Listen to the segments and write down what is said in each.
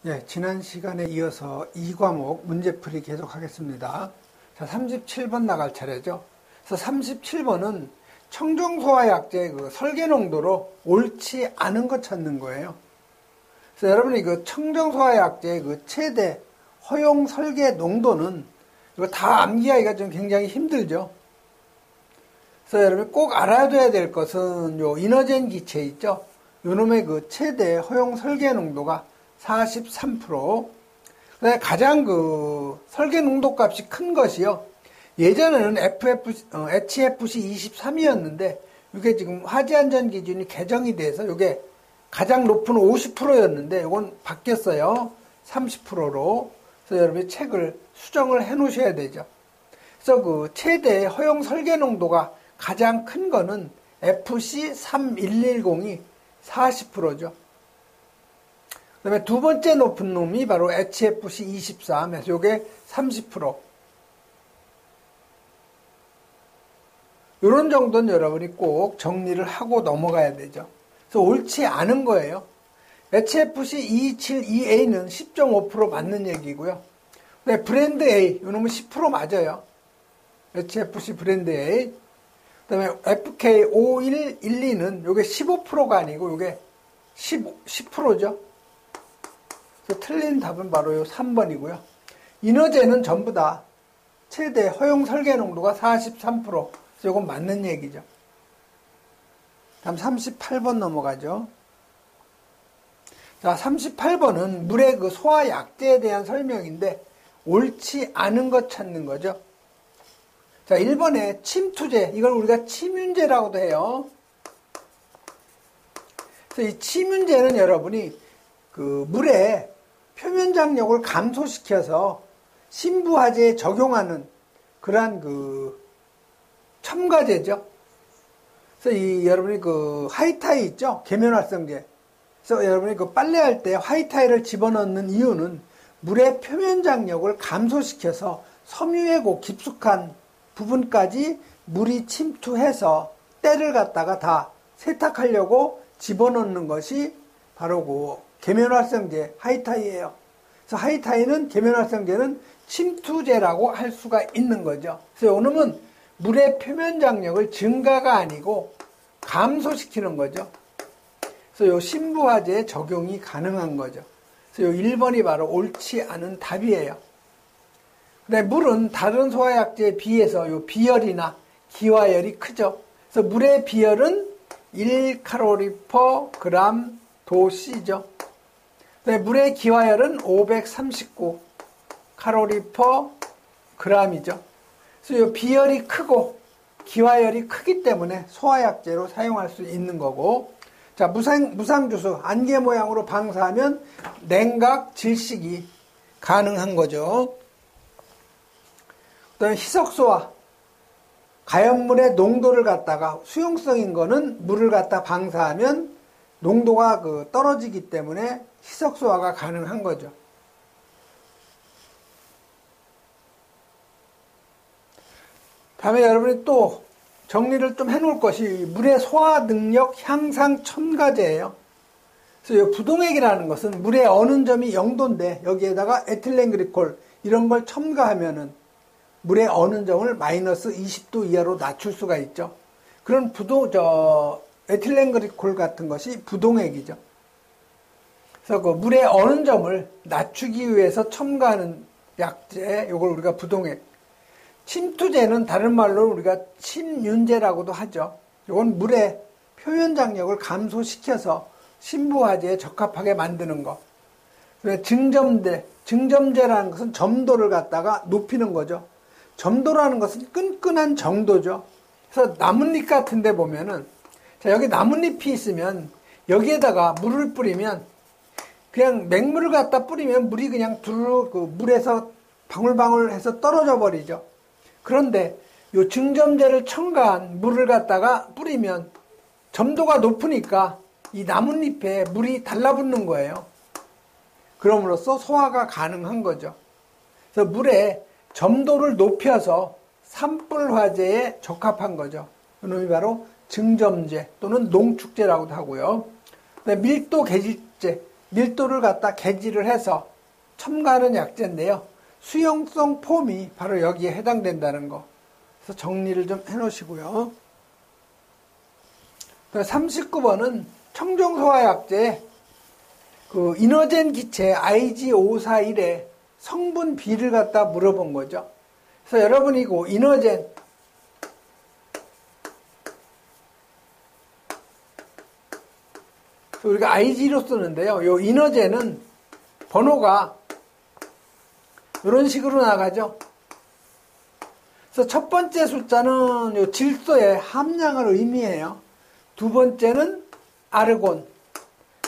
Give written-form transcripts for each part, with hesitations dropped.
예, 지난 시간에 이어서 2과목 문제풀이 계속하겠습니다. 자, 37번 나갈 차례죠. 그래서 37번은 청정소화약제의 그 설계 농도로 옳지 않은 것 찾는 거예요. 그래서 여러분이 그 청정소화약제의 그 최대 허용 설계 농도는 이거 다 암기하기가 좀 굉장히 힘들죠. 그래서 여러분이 꼭 알아둬야 될 것은 요 이너젠 기체 있죠. 요놈의 그 최대 허용 설계 농도가 43%. 그다음에 가장 그 설계 농도 값이 큰 것이요. 예전에는 HFC 23이었는데 이게 지금 화재안전 기준이 개정이 돼서 이게 가장 높은 50%였는데 이건 바뀌었어요. 30%로. 그래서 여러분이 책을 수정을 해 놓으셔야 되죠. 그래서 그 최대 허용 설계 농도가 가장 큰 거는 FC 3110이 40%죠. 그 다음에 두 번째 높은 놈이 바로 HFC 23, 그래서 요게 30%. 요런 정도는 여러분이 꼭 정리를 하고 넘어가야 되죠. 그래서 옳지 않은 거예요. HFC 272A는 10.5% 맞는 얘기고요. 네, 브랜드 A, 요 놈은 10% 맞아요. HFC 브랜드 A. 그 다음에 FK5112는 요게 15%가 아니고 요게 10%죠. 그래서 틀린 답은 바로 요 3번이고요. 이너젠은 전부 다 최대 허용 설계 농도가 43%. 그래서 요건 맞는 얘기죠. 다음 38번 넘어가죠. 자, 38번은 물의 그 소화 약제에 대한 설명인데 옳지 않은 것 찾는 거죠. 자, 1번에 침투제, 이걸 우리가 침윤제라고도 해요. 그래서 이 침윤제는 여러분이 그 물의 표면 장력을 감소시켜서 신부화제에 적용하는 그러한 그 첨가제죠. 그래서 이 여러분이 그 하이타이 있죠? 계면활성제. 그래서 여러분이 그 빨래할 때 하이타이를 집어넣는 이유는 물의 표면 장력을 감소시켜서 섬유의 그 깊숙한 부분까지 물이 침투해서 때를 갖다가 다 세탁하려고 집어넣는 것이 바로 그 계면활성제 하이타이예요. 그래서 하이타이는 계면활성제는 침투제라고 할 수가 있는 거죠. 그래서 요놈은 물의 표면 장력을 증가가 아니고 감소시키는 거죠. 그래서 요 신부화제에 적용이 가능한 거죠. 그래서 요 1번이 바로 옳지 않은 답이에요. 근데 물은 다른 소화약제에 비해서 요 비열이나 기화열이 크죠. 그래서 물의 비열은 1칼로리/g 도씨죠. 근데 물의 기화열은 539칼로리/g이죠. 그래서 요 비열이 크고 기화열이 크기 때문에 소화약제로 사용할 수 있는 거고, 자, 무상주수 안개 모양으로 방사하면 냉각 질식이 가능한 거죠. 그다음에 희석소화, 가연물의 농도를 갖다가 수용성인 거는 물을 갖다 방사하면 농도가 그 떨어지기 때문에 희석소화가 가능한 거죠. 다음에 여러분이 또 정리를 좀 해놓을 것이 물의 소화 능력 향상 첨가제예요. 그래서 이 부동액이라는 것은 물의 어는 점이 0도인데 여기에다가 에틸렌글리콜 이런 걸 첨가하면은 물의 어는 점을 마이너스 20도 이하로 낮출 수가 있죠. 그런 에틸렌글리콜 같은 것이 부동액이죠. 그래서 그 물의 어는 점을 낮추기 위해서 첨가하는 약제, 이걸 우리가 부동액. 침투제는 다른 말로 우리가 침윤제라고도 하죠. 이건 물의 표면 장력을 감소시켜서 신부화제에 적합하게 만드는 것. 증점제라는 것은 점도를 갖다가 높이는 거죠. 점도라는 것은 끈끈한 정도죠. 그래서 나뭇잎 같은 데 보면은, 자, 여기 나뭇잎이 있으면 여기에다가 물을 뿌리면 그냥 맹물을 갖다 뿌리면 물이 그냥 두루 그 물에서 방울방울 해서 떨어져 버리죠. 그런데 요 증점제를 첨가한 물을 갖다가 뿌리면 점도가 높으니까 이 나뭇잎에 물이 달라붙는 거예요. 그럼으로써 소화가 가능한 거죠. 그래서 물에 점도를 높여서 산불 화재에 적합한 거죠. 이놈이 바로 증점제 또는 농축제라고도 하고요. 밀도 계질제, 밀도를 갖다 개지를 해서 첨가하는 약재인데요. 수용성 폼이 바로 여기에 해당된다는 거. 그래서 정리를 좀 해 놓으시고요. 39번은 청정소화 약재의 그 이너젠 기체 IG541의 성분 B를 갖다 물어본 거죠. 그래서 여러분이 그 이너젠 우리가 IG로 쓰는데요. 요 이너젠은 번호가 이런 식으로 나가죠. 그래서 첫 번째 숫자는 요 질소의 함량을 의미해요. 두 번째는 아르곤,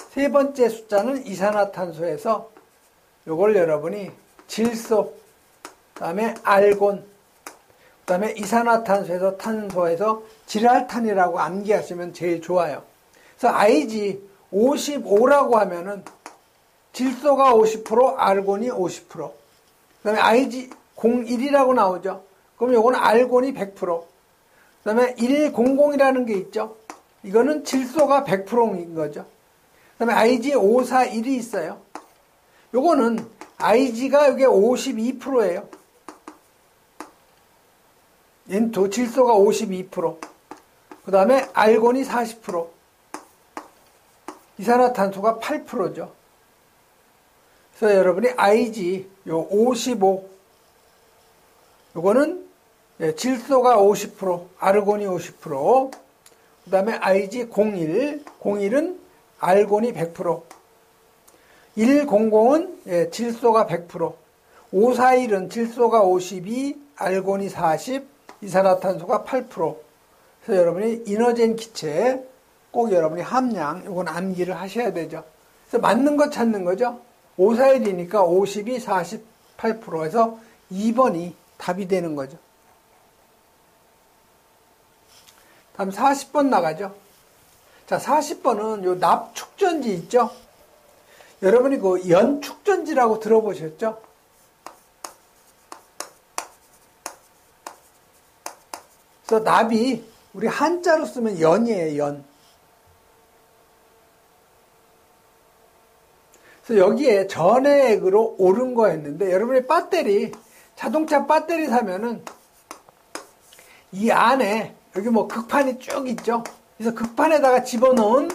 세 번째 숫자는 이산화탄소에서 요걸 여러분이 질소, 그 다음에 알곤, 그 다음에 이산화탄소에서 탄소에서 질알탄이라고 암기하시면 제일 좋아요. 그래서 IG 55라고 하면은 질소가 50%, 알곤이 50%. 그 다음에 IG 01이라고 나오죠. 그럼 요거는 알곤이 100%. 그 다음에 100이라는 게 있죠. 이거는 질소가 100%인 거죠. 그 다음에 IG 541이 있어요. 요거는 IG가 이게 52%예요. 얘는 질소가 52%. 그 다음에 알곤이 40%. 이산화탄소가 8%죠. 그래서 여러분이 IG 요 55, 요거는 질소가 50%, 아르곤이 50%, 그 다음에 IG 01은 알곤이 100%, 100은 질소가 100%, 541은 질소가 52, 알곤이 40, 이산화탄소가 8%. 그래서 여러분이 이너젠 기체 꼭 여러분이 함량 이건 암기를 하셔야 되죠. 그래서 맞는 거 찾는 거죠. 541이니까 52, 48%에서 2번이 답이 되는 거죠. 다음 40번 나가죠. 자, 40번은 요 납축전지 있죠? 여러분이 그 연축전지라고 들어보셨죠? 그래서 납이 우리 한자로 쓰면 연이에요, 연. 그래서 여기에 전해액으로 오른 거였는데, 여러분이 배터리, 자동차 배터리 사면은 이 안에 여기 뭐 극판이 쭉 있죠? 그래서 극판에다가 집어넣은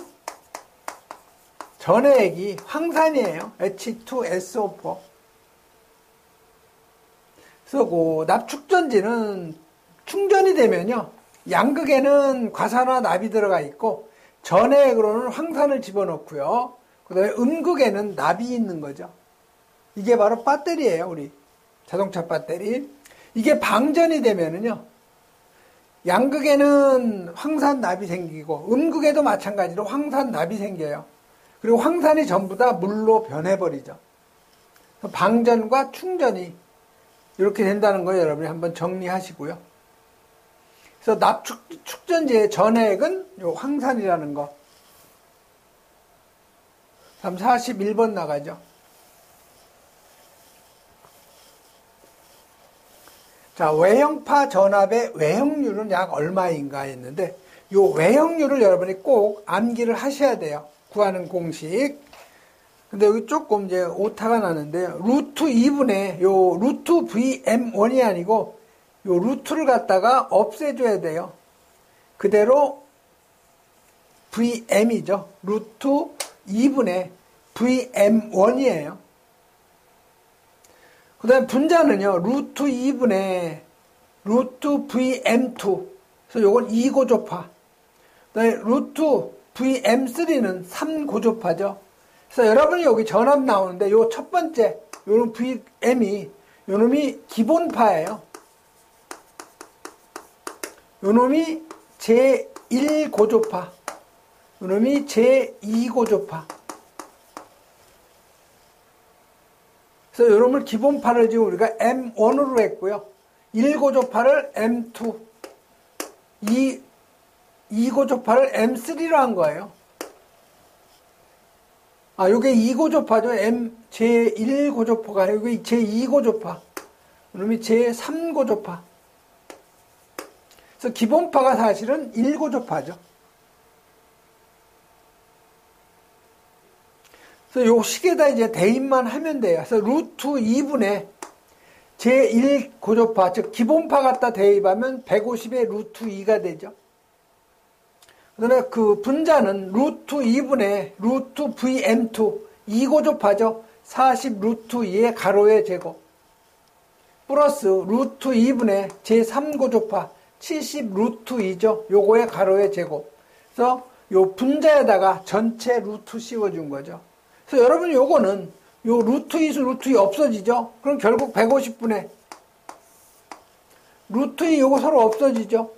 전해액이 황산이에요. H2SO4. 그래서 그 납축전지는 충전이 되면요. 양극에는 과산화 납이 들어가 있고 전해액으로는 황산을 집어넣고요. 그 다음에 음극에는 납이 있는 거죠. 이게 바로 배터리예요. 우리 자동차 배터리. 이게 방전이 되면은요. 양극에는 황산납이 생기고 음극에도 마찬가지로 황산납이 생겨요. 그리고 황산이 전부 다 물로 변해버리죠. 방전과 충전이 이렇게 된다는 거 여러분이 한번 정리하시고요. 그래서 납축전지의 전해액은 요 황산이라는 거. 다음 41번 나가죠. 자, 외형파 전압의 외형률은 약 얼마인가 했는데, 요 외형률을 여러분이 꼭 암기를 하셔야 돼요. 구하는 공식. 근데 여기 조금 이제 오타가 나는데요. 루트 2분의 요 루트 VM1이 아니고, 요 루트를 갖다가 없애줘야 돼요. 그대로 VM이죠. 루트 2분의 VM1이에요. 그 다음에 분자는요, 루트 2분의 루트 VM2. 그래서 요건 2고조파. 그 다음에 루트 VM3는 3고조파죠. 그래서 여러분이 여기 전압 나오는데, 요 첫 번째, 요런 VM이, 요 놈이 기본파예요. 요 놈이 제1고조파. 요 놈이 제2고조파. 그래서 요 놈을 기본파를 지금 우리가 M1으로 했고요. 1고조파를 M2, 2고조파를 M3로 한 거예요. 아, 요게 2고조파죠. 제1고조파가 아니고 제2고조파. 요 놈이 제3고조파. 그래서 기본파가 사실은 1고조파죠. 그래서 요 식에다 이제 대입만 하면 돼요. 그래서 루트 2분의 제1 고조파, 즉 기본파 갖다 대입하면 150의 루트 2가 되죠. 그다음에 그 분자는 루트 2분의 루트 VM2 2고조파죠. 40 루트 2의 가로의 제곱 플러스 루트 2분의 제3고조파 70 루트 2죠. 요거의 가로의 제곱. 그래서 요 분자에다가 전체 루트 씌워준 거죠. 그래서 여러분 요거는 요 루트 2수 루트 2 없어지죠. 그럼 결국 150분의 루트 2 요거 서로 없어지죠.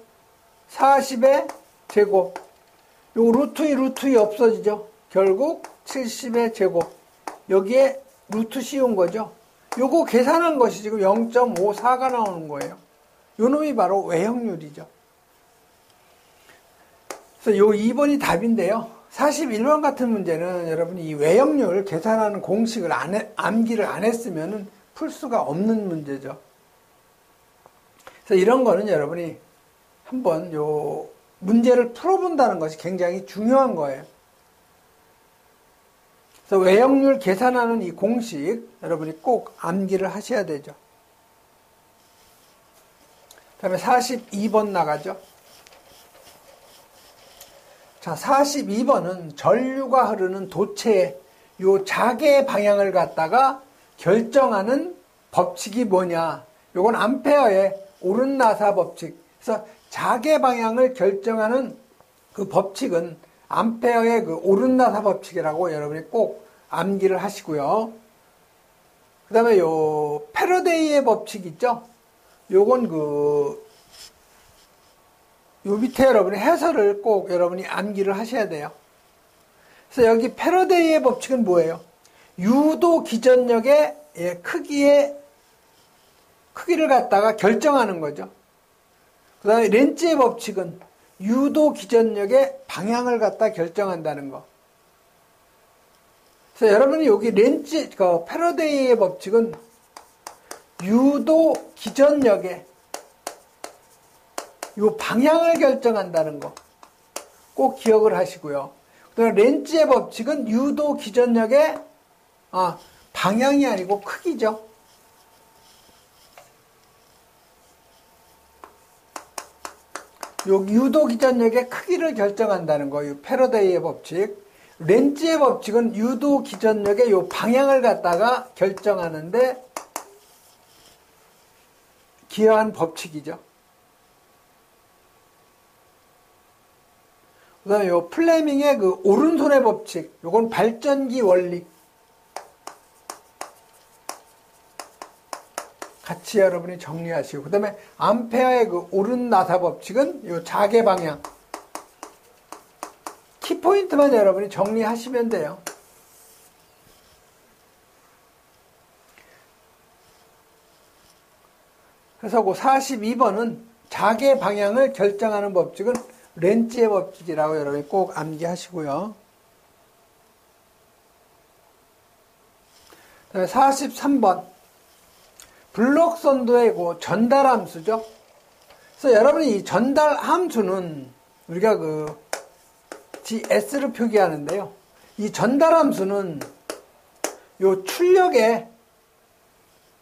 40의 제곱. 요 루트 2 루트 2 없어지죠. 결국 70의 제곱. 여기에 루트 씌운 거죠. 요거 계산한 것이 지금 0.54가 나오는 거예요. 요 놈이 바로 외형률이죠. 그래서 요 2번이 답인데요. 41번 같은 문제는 여러분이 이 외형률 계산하는 공식을 암기를 안 했으면 풀 수가 없는 문제죠. 그래서 이런 거는 여러분이 한번 요 문제를 풀어본다는 것이 굉장히 중요한 거예요. 그래서 외형률 계산하는 이 공식 여러분이 꼭 암기를 하셔야 되죠. 그 다음에 42번 나가죠. 자, 42번은 전류가 흐르는 도체의 요 자개 방향을 갖다가 결정하는 법칙이 뭐냐. 요건 암페어의 오른나사 법칙. 그래서 자개 방향을 결정하는 그 법칙은 암페어의 그 오른나사 법칙이라고 여러분이 꼭 암기를 하시고요. 그 다음에 요 패러데이의 법칙 있죠? 요건 요 밑에 여러분이 해설을 꼭 여러분이 암기를 하셔야 돼요. 그래서 여기 패러데이의 법칙은 뭐예요? 유도 기전력의 크기를 갖다가 결정하는 거죠. 그 다음에 렌츠의 법칙은 유도 기전력의 방향을 갖다 결정한다는 거. 그래서 여러분이 여기 패러데이의 법칙은 유도 기전력의 요 방향을 결정한다는 거 꼭 기억을 하시고요. 그다음에 렌츠의 법칙은 유도 기전력의 방향이 아니고 크기죠. 요 유도 기전력의 크기를 결정한다는 거, 요 패러데이의 법칙. 렌츠의 법칙은 유도 기전력의 요 방향을 갖다가 결정하는데 기여한 법칙이죠. 그 다음에 요 플레밍의 그 오른손의 법칙, 요건 발전기 원리. 같이 여러분이 정리하시고, 그 다음에 암페어의 그 오른나사 법칙은 요 자개 방향. 키포인트만 여러분이 정리하시면 돼요. 그래서 그 42번은 자개 방향을 결정하는 법칙은 렌츠의 법칙이라고 여러분이 꼭 암기하시고요. 그다음에 43번 블록 선도의 그 전달 함수죠. 그래서 여러분이 이 전달 함수는 우리가 그 GS를 표기하는데요. 이 전달 함수는 요 출력의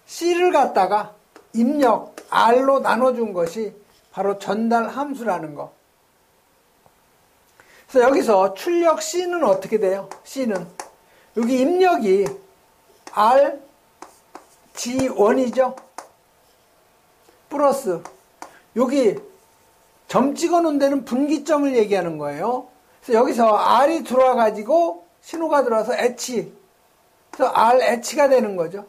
C를 갖다가 입력 R로 나눠준 것이 바로 전달 함수라는 거. 그래서 여기서 출력 C는 어떻게 돼요? C는 여기 입력이 R G1이죠. 플러스 여기 점 찍어 놓은 데는 분기점을 얘기하는 거예요. 그래서 여기서 R이 들어와가지고 신호가 들어와서 H. 그래서 RH가 되는 거죠.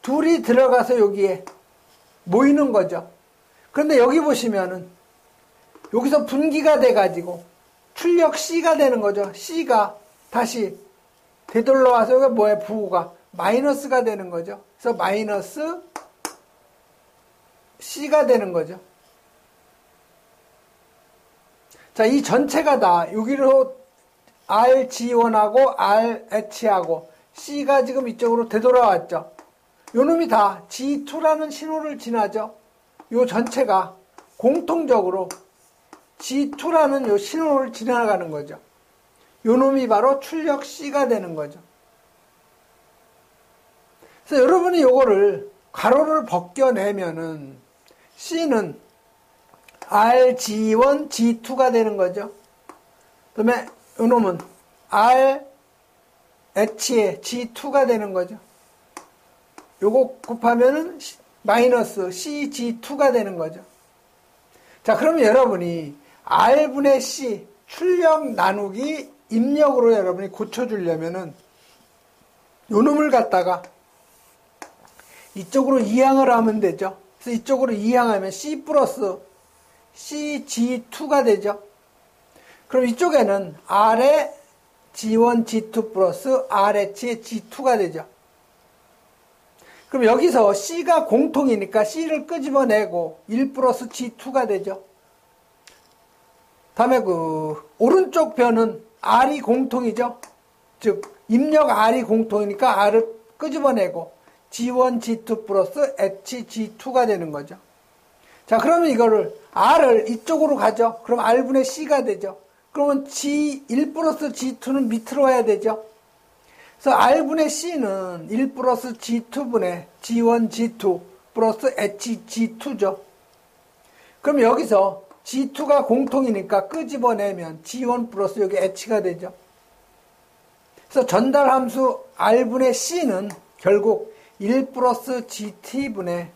둘이 들어가서 여기에 모이는 거죠. 그런데 여기 보시면은 여기서 분기가 돼가지고 출력 C가 되는 거죠. C가 다시 되돌아와서 여기 뭐예요? 부호가 마이너스가 되는 거죠. 그래서 마이너스 C가 되는 거죠. 자, 이 전체가 다 여기로 RG1하고 RH하고 C가 지금 이쪽으로 되돌아왔죠. 요 놈이 다 G2라는 신호를 지나죠. 요 전체가 공통적으로 G2라는 요 신호를 지나가는 거죠. 요 놈이 바로 출력 C가 되는 거죠. 그래서 여러분이 요거를 가로를 벗겨내면은 C는 RG1, G2가 되는 거죠. 그 다음에 요놈은 RH에 G2가 되는 거죠. 요거 곱하면은 마이너스 CG2가 되는 거죠. 자, 그러면 여러분이 R분의 C 출력 나누기 입력으로 여러분이 고쳐주려면은 요 놈을 갖다가 이쪽으로 이항을 하면 되죠. 그래서 이쪽으로 이항하면 C 플러스 CG2가 되죠. 그럼 이쪽에는 R의 G1, G2 플러스 RH의 G2가 되죠. 그럼 여기서 C가 공통이니까 C를 끄집어내고 1 플러스 G2가 되죠. 다음에 오른쪽 변은 R이 공통이죠. 즉 입력 R이 공통이니까 R을 끄집어내고 G1, G2 플러스 HG2가 되는 거죠. 자, 그러면 이거를 R을 이쪽으로 가죠. 그럼 R분의 C가 되죠. 그러면 G1 플러스 G2는 밑으로 와야 되죠. 그래서 R분의 C는 1 플러스 G2분의 G1, G2 플러스 HG2죠. 그럼 여기서 G2가 공통이니까 끄집어내면 G1 플러스 여기 H가 되죠. 그래서 전달 함수 R분의 C는 결국 1 플러스 GT분의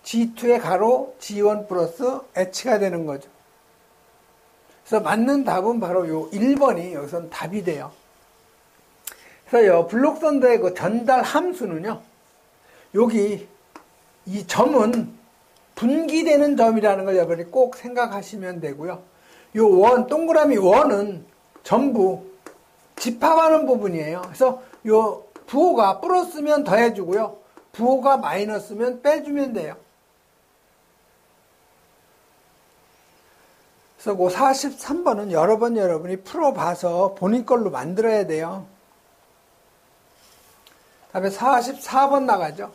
G2의 가로 G1 플러스 H가 되는 거죠. 그래서 맞는 답은 바로 요 1번이 여기서는 답이 돼요. 그래서 요 블록선더의 그 전달 함수는요, 여기 이 점은 분기되는 점이라는 걸 여러분이 꼭 생각하시면 되고요. 요 원, 동그라미 원은 전부 집합하는 부분이에요. 그래서 요 부호가 플러스면 더해주고요. 부호가 마이너스면 빼주면 돼요. 그래서 그 43번은 여러 번 여러분이 풀어봐서 본인 걸로 만들어야 돼요. 다음에 44번 나가죠.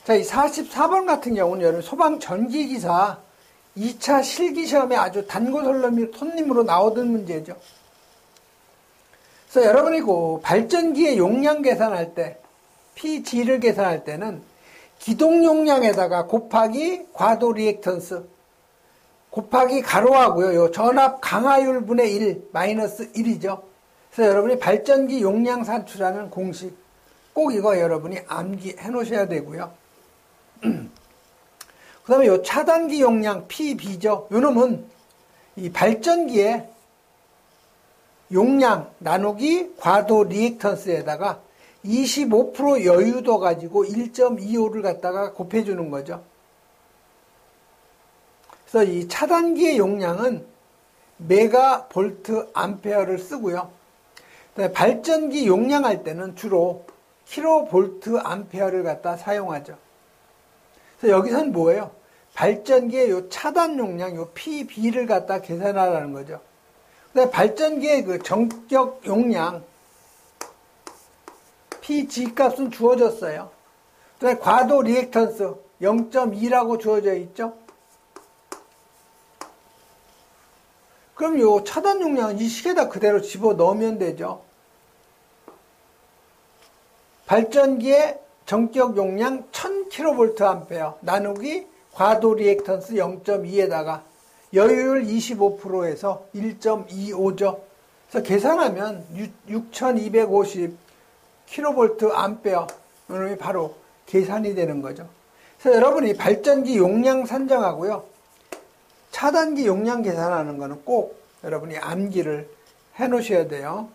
자, 이 44번 같은 경우는 여러분 소방 전기기사 2차 실기시험에 아주 단고 손님으로 나오던 문제죠. 그래서 여러분이 그 발전기의 용량 계산할 때, PG를 계산할 때는 기동 용량에다가 곱하기 과도 리액턴스, 곱하기 가로하고요. 요 전압 강하율 분의 1, 마이너스 1이죠. 그래서 여러분이 발전기 용량 산출하는 공식, 꼭 이거 여러분이 암기해 놓으셔야 되고요. 그 다음에 요 차단기 용량 PB죠. 요 놈은 이 발전기의 용량 나누기 과도 리액턴스에다가 25% 여유도 가지고 1.25를 갖다가 곱해주는 거죠. 그래서 이 차단기의 용량은 메가볼트 암페어를 쓰고요. 발전기 용량할 때는 주로 킬로볼트 암페어를 갖다 사용하죠. 그래서 여기서는 뭐예요? 발전기의 요 차단 용량, 요 PB를 갖다 계산하라는 거죠. 발전기의 그 전격 용량 PG 값은 주어졌어요. 그다음에 과도 리액턴스 0.2라고 주어져 있죠. 그럼 요 차단 용량은 이 식에다 그대로 집어 넣으면 되죠. 발전기의 전격 용량 1000kVA 나누기 과도 리액턴스 0.2에다가 여유율 25%에서 1.25죠. 그래서 계산하면 6250 kVA 이놈이 바로 계산이 되는 거죠. 그래서 여러분이 발전기 용량 산정하고요. 차단기 용량 계산하는 거는 꼭 여러분이 암기를 해 놓으셔야 돼요.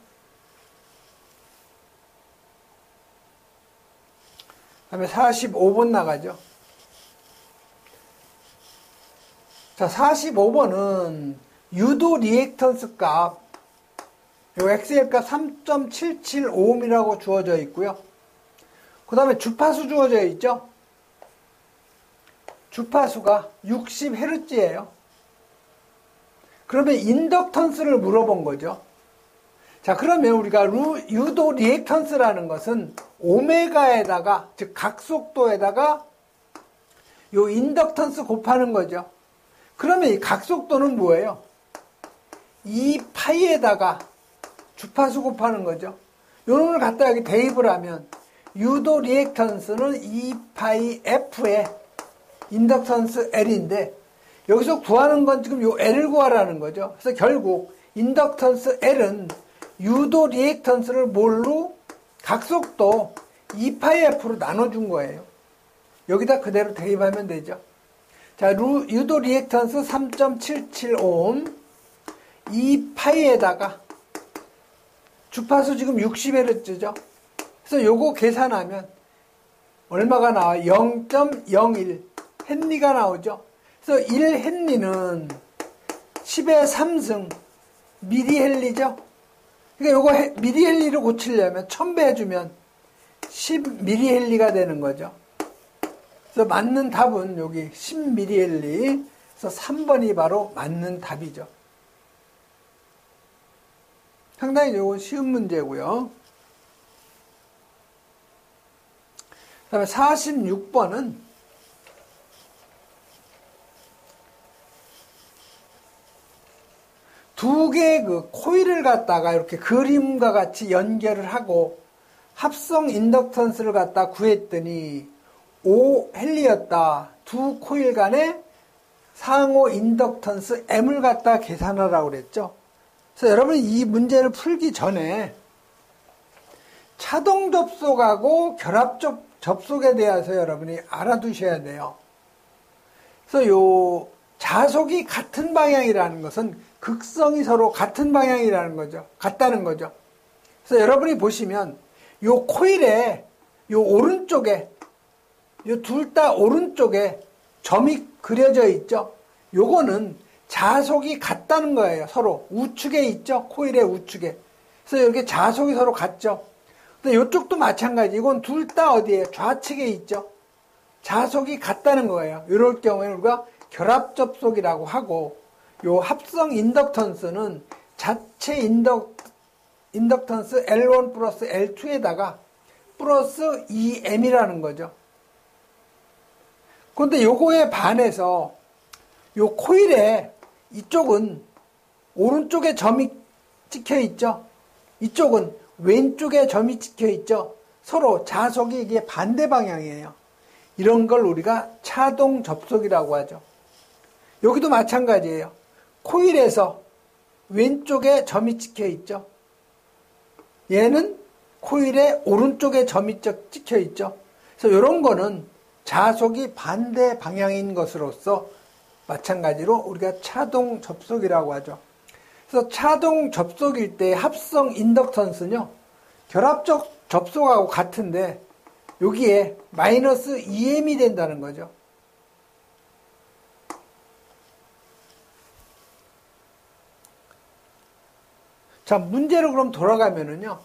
다음에 45번 나가죠. 자, 45번은 유도 리액턴스 값, 요 XL 값 3.775ohm이라고 주어져 있고요. 그 다음에 주파수 주어져 있죠. 주파수가 60Hz예요. 그러면 인덕턴스를 물어본 거죠. 자, 그러면 우리가 유도 리액턴스라는 것은 오메가에다가, 즉 각속도에다가 요 인덕턴스 곱하는 거죠. 그러면 이 각속도는 뭐예요? 2파이에다가 주파수 곱하는 거죠. 요 놈을 갖다 여기 대입을 하면 유도 리액턴스는 2파이 F의 인덕턴스 L인데 여기서 구하는 건 지금 요 L을 구하라는 거죠. 그래서 결국 인덕턴스 L은 유도 리액턴스를 뭘로? 각속도 2파이 F로 나눠준 거예요. 여기다 그대로 대입하면 되죠. 자, 유도 리액턴스 3.77오hm 2파이에다가 주파수 지금 60Hz죠. 그래서 요거 계산하면 얼마가 나와요? 0.01 헨리가 나오죠. 그래서 1헨리는 10의 3승 미리헨리죠. 그러니까 요거 미리헨리로 고치려면 1000배 해주면 10 미리헨리가 되는 거죠. 그래서 맞는 답은 여기 10 미리헨리. 그래서 3번이 바로 맞는 답이죠. 상당히 요거 쉬운 문제고요. 그 다음에 46번은 두 개의 그 코일을 갖다가 이렇게 그림과 같이 연결을 하고 합성 인덕턴스를 갖다 구했더니 5헨리였다. 두 코일 간의 상호 인덕턴스 M을 갖다 계산하라고 그랬죠. 그래서 여러분 이 문제를 풀기 전에 차동 접속하고 결합 접속에 대해서 여러분이 알아두셔야 돼요. 그래서 요 자속이 같은 방향이라는 것은 극성이 서로 같은 방향이라는 거죠. 같다는 거죠. 그래서 여러분이 보시면 요 코일의 요 오른쪽에 요 둘 다 오른쪽에 점이 그려져 있죠. 요거는 자속이 같다는 거예요. 서로 우측에 있죠. 코일의 우측에. 그래서 이렇게 자속이 서로 같죠. 근데 이쪽도 마찬가지. 이건 둘 다 어디에? 좌측에 있죠. 자속이 같다는 거예요. 이럴 경우에는 우리가 결합 접속이라고 하고, 요 합성 인덕턴스는 자체 인덕턴스 L1 플러스 L2에다가 플러스 2M이라는 거죠. 그런데 요거에 반해서 요 코일에 이쪽은 오른쪽에 점이 찍혀 있죠. 이쪽은 왼쪽에 점이 찍혀 있죠. 서로 자속이 이게 반대 방향이에요. 이런 걸 우리가 차동 접속이라고 하죠. 여기도 마찬가지예요. 코일에서 왼쪽에 점이 찍혀 있죠. 얘는 코일의 오른쪽에 점이 찍혀 있죠. 그래서 이런 거는 자속이 반대 방향인 것으로서 마찬가지로 우리가 차동 접속이라고 하죠. 그래서 차동 접속일 때 합성 인덕턴스는요, 결합적 접속하고 같은데 여기에 마이너스 2M이 된다는 거죠. 자, 문제로 그럼 돌아가면은요,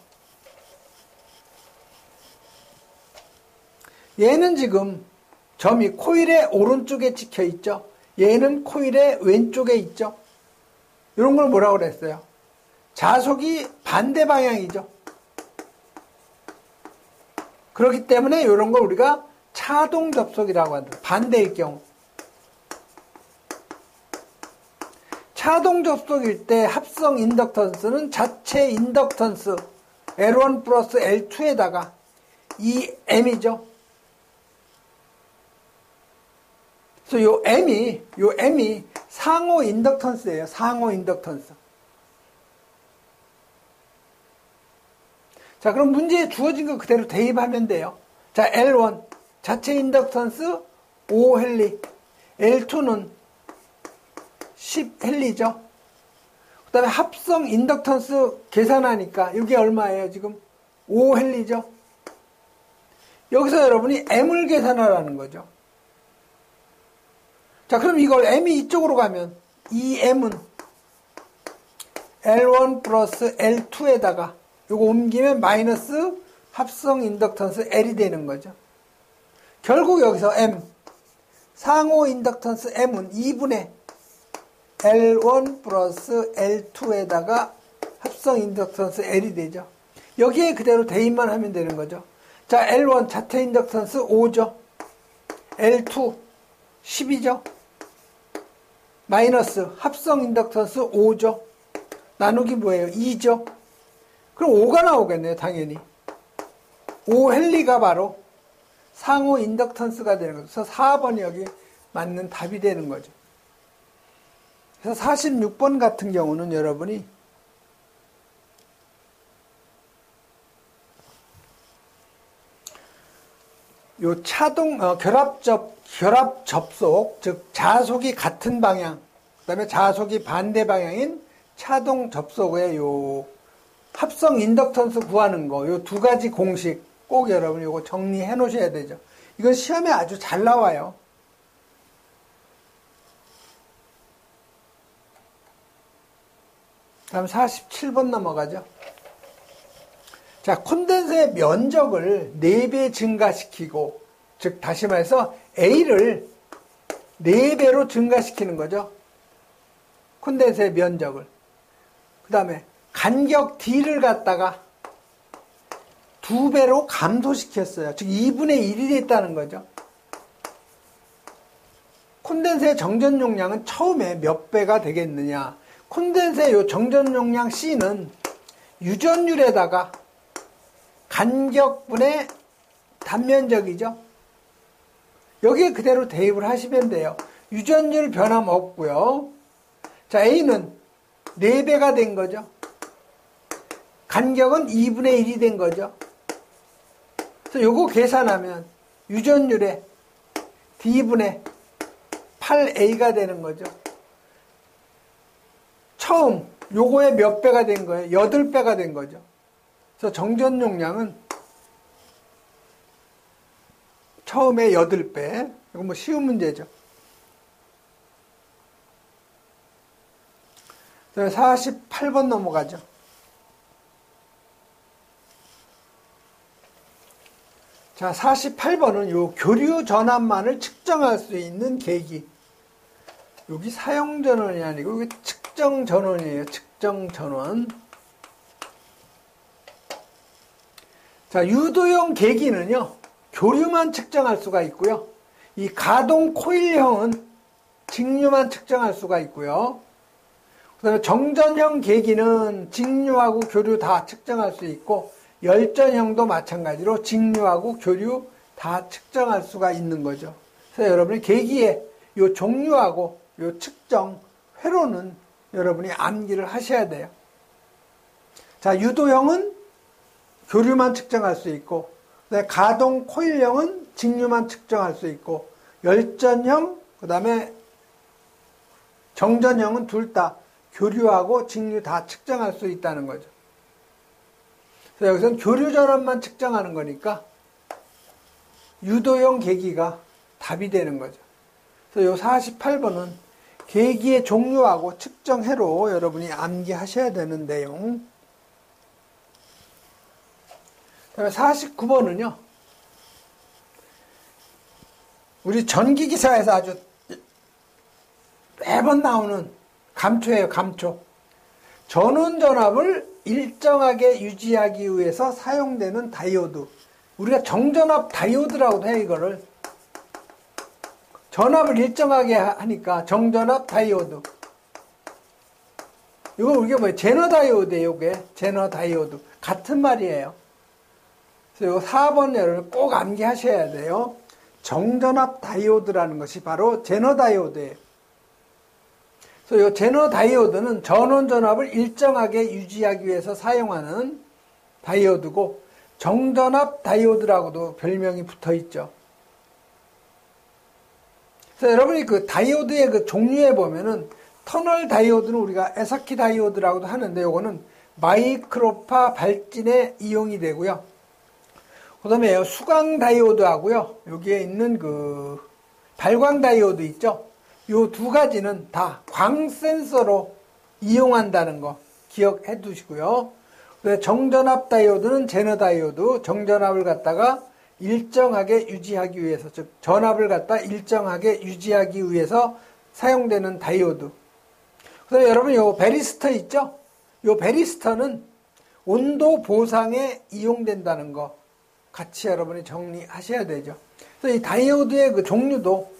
얘는 지금 점이 코일의 오른쪽에 찍혀 있죠. 얘는 코일의 왼쪽에 있죠. 이런 걸 뭐라고 그랬어요? 자속이 반대 방향이죠. 그렇기 때문에 이런 걸 우리가 차동 접속이라고 한다. 반대일 경우. 차동 접속일 때 합성 인덕턴스는 자체 인덕턴스 L1 플러스 L2에다가 이 M이죠. 그래서 요 M이 상호 인덕턴스예요. 상호 인덕턴스. 자, 그럼 문제에 주어진 거 그대로 대입하면 돼요. 자, L1 자체 인덕턴스 5헨리, L2는 10헨리죠. 그 다음에 합성 인덕턴스 계산하니까 이게 얼마예요? 지금 5헨리죠. 여기서 여러분이 M을 계산하라는 거죠. 자, 그럼 이걸 M이 이쪽으로 가면 이 M은 L1 플러스 L2에다가 요거 옮기면 마이너스 합성 인덕턴스 L이 되는 거죠. 결국 여기서 M, 상호 인덕턴스 M은 2분의 L1 플러스 L2에다가 합성 인덕턴스 L이 되죠. 여기에 그대로 대입만 하면 되는 거죠. 자, L1 자체 인덕턴스 5죠. L2 10이죠. 마이너스 합성 인덕턴스 5죠. 나누기 뭐예요? 2죠. 그럼 5가 나오겠네요. 당연히. 5헨리가 바로 상호 인덕턴스가 되는 거죠. 그래서 4번이 여기 맞는 답이 되는 거죠. 그래서 46번 같은 경우는 여러분이 요 차동 결합 접속, 즉 자속이 같은 방향, 그다음에 자속이 반대 방향인 차동 접속의 요 합성 인덕턴스 구하는 거, 요 두 가지 공식 꼭 여러분이 요거 정리해 놓으셔야 되죠. 이건 시험에 아주 잘 나와요. 다음 47번 넘어가죠. 자, 콘덴서의 면적을 4배 증가시키고, 즉 다시 말해서 A를 4배로 증가시키는 거죠. 콘덴서의 면적을. 그 다음에 간격 D를 갖다가 2배로 감소시켰어요. 즉 2분의 1이 됐다는 거죠. 콘덴서의 정전 용량은 처음에 몇 배가 되겠느냐. 콘덴서의 요 정전 용량 C는 유전율에다가 간격분의 단면적이죠. 여기에 그대로 대입을 하시면 돼요. 유전율 변함 없고요. 자, A는 4배가 된 거죠. 간격은 2분의 1이 된 거죠. 그래서 요거 계산하면 유전율에 D분의 8A가 되는 거죠. 처음 요거에 몇 배가 된 거예요? 8배가 된 거죠. 그래서 정전 용량은 처음에 8배. 이건 뭐 쉬운 문제죠. 48번 넘어가죠. 자, 48번은 요 교류 전압만을 측정할 수 있는 계기. 여기 사용 전원이 아니고 여기 측정 전원이에요. 측정 전원. 자, 유도형 계기는요, 교류만 측정할 수가 있고요. 이 가동 코일형은 직류만 측정할 수가 있고요. 그 다음에 정전형 계기는 직류하고 교류 다 측정할 수 있고, 열전형도 마찬가지로 직류하고 교류 다 측정할 수가 있는 거죠. 그래서 여러분이 계기의 요 종류하고 요 측정 회로는 여러분이 암기를 하셔야 돼요. 자, 유도형은 교류만 측정할 수 있고, 가동 코일형은 직류만 측정할 수 있고, 열전형, 그 다음에 정전형은 둘 다 교류하고 직류 다 측정할 수 있다는 거죠. 그래서 여기서는 교류 전압만 측정하는 거니까 유도형 계기가 답이 되는 거죠. 그래서 요 48번은 계기의 종류하고 측정해로 여러분이 암기하셔야 되는 내용. 그다음에 49번은요. 우리 전기기사에서 아주 매번 나오는 감초예요, 감초. 전원전압을 일정하게 유지하기 위해서 사용되는 다이오드. 우리가 정전압 다이오드라고도 해요, 이거를. 전압을 일정하게 하니까 정전압 다이오드. 이거 우리가 뭐예요? 제너 다이오드예요, 이게. 제너 다이오드. 같은 말이에요. 그래서 이거 4번 여러분 꼭 암기하셔야 돼요. 정전압 다이오드라는 것이 바로 제너 다이오드예요. 그래서 이 제너 다이오드는 전원 전압을 일정하게 유지하기 위해서 사용하는 다이오드고, 정전압 다이오드라고도 별명이 붙어 있죠. 그래서 여러분이 그 다이오드의 그 종류에 보면은 터널 다이오드는 우리가 에사키 다이오드라고도 하는데, 요거는 마이크로파 발진에 이용이 되고요. 그 다음에 수광 다이오드하고요, 여기에 있는 그 발광 다이오드 있죠. 요 두 가지는 다 광 센서로 이용한다는 거 기억해 두시고요. 정전압 다이오드는 제너 다이오드, 정전압을 갖다가 일정하게 유지하기 위해서, 즉 전압을 갖다 일정하게 유지하기 위해서 사용되는 다이오드. 그다음에 여러분 요 베리스터 있죠? 요 베리스터는 온도 보상에 이용된다는 거 같이 여러분이 정리하셔야 되죠. 그래서 이 다이오드의 그 종류도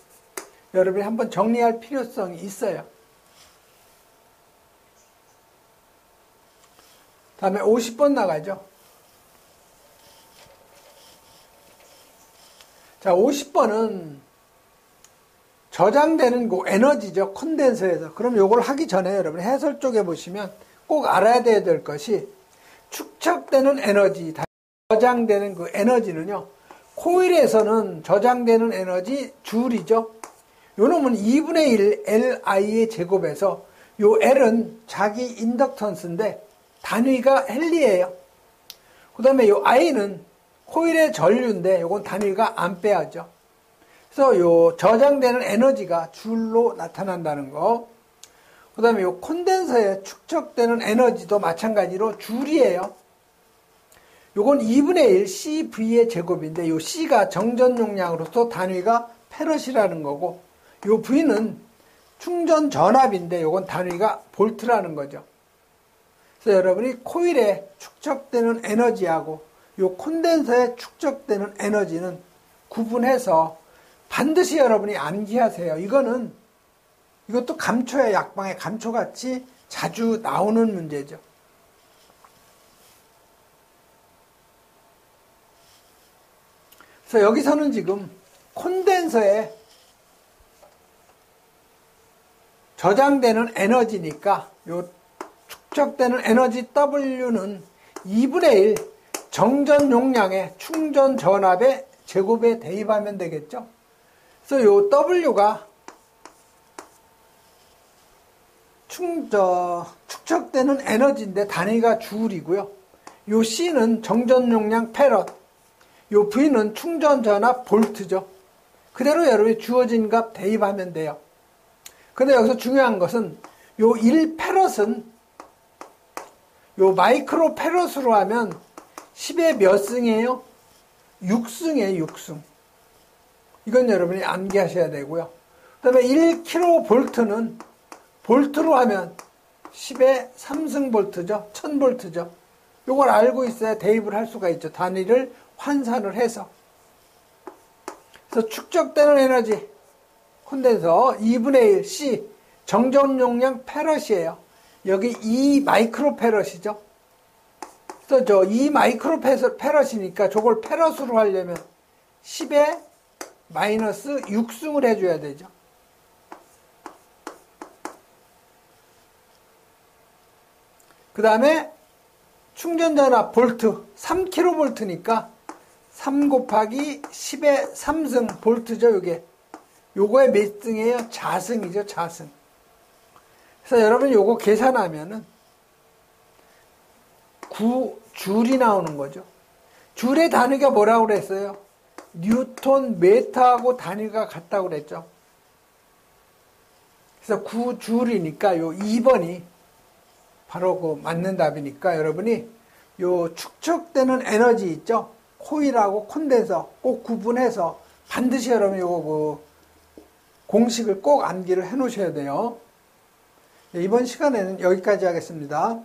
여러분이 한번 정리할 필요성이 있어요. 다음에 50번 나가죠. 자, 50번은 저장되는 그 에너지죠. 콘덴서에서. 그럼 요걸 하기 전에 여러분 해설 쪽에 보시면 꼭 알아야 될 것이 축적되는 에너지, 저장되는 그 에너지는요. 코일에서는 저장되는 에너지 줄이죠. 요 놈은 2분의 1 Li의 제곱에서 요 L은 자기 인덕턴스인데 단위가 헨리예요. 그 다음에 요 I는 코일의 전류인데 요건 단위가 암페어죠. 그래서 요 저장되는 에너지가 줄로 나타난다는 거. 그 다음에 요 콘덴서에 축적되는 에너지도 마찬가지로 줄이에요. 요건 2분의 1 CV의 제곱인데 요 C가 정전 용량으로서 단위가 페럿이라는 거고 요 V는 충전 전압인데 요건 단위가 볼트라는 거죠. 그래서 여러분이 코일에 축적되는 에너지하고 요 콘덴서에 축적되는 에너지는 구분해서 반드시 여러분이 암기하세요. 이것도 감초야 약방의 감초같이 자주 나오는 문제죠. 그래서 여기서는 지금 콘덴서에 저장되는 에너지니까 요 축적되는 에너지 W는 2분의 1 정전 용량의 충전 전압의 제곱에 대입하면 되겠죠. 그래서 요 W가 축적되는 에너지인데 단위가 줄이고요. 요 C는 정전 용량 페럿, 요 V는 충전 전압 볼트죠. 그대로 여러분이 주어진 값 대입하면 돼요. 근데 여기서 중요한 것은 요 1페럿은 요 마이크로 페럿으로 하면 10의 몇 승이에요? 6승이에요, 6승. 이건 여러분이 암기하셔야 되고요. 그 다음에 1kV는 볼트로 하면 10의 3승 볼트죠. 1000볼트죠. 요걸 알고 있어야 대입을 할 수가 있죠. 단위를 환산을 해서. 그래서 축적되는 에너지 콘덴서 2분의 1 C 정전 용량 페럿이에요. 여기 2 마이크로 페럿이죠. 그래서 저 2 마이크로 페럿이니까 저걸 페럿으로 하려면 10에 마이너스 6승을 해줘야 되죠. 그 다음에 충전전압 볼트 3kV니까 3 곱하기 10의 3승 볼트죠. 요거의 몇 승이에요? 자승이죠. 자승. 그래서 여러분 요거 계산하면은 9줄이 나오는 거죠. 줄의 단위가 뭐라고 그랬어요? 뉴턴 메타하고 단위가 같다고 그랬죠. 그래서 9줄이니까 요 2번이 바로 그 맞는 답이니까 여러분이 요 축적되는 에너지 있죠? 코일하고 콘덴서 꼭 구분해서 반드시 여러분 요거 그 공식을 꼭 암기를 해 놓으셔야 돼요. 이번 시간에는 여기까지 하겠습니다.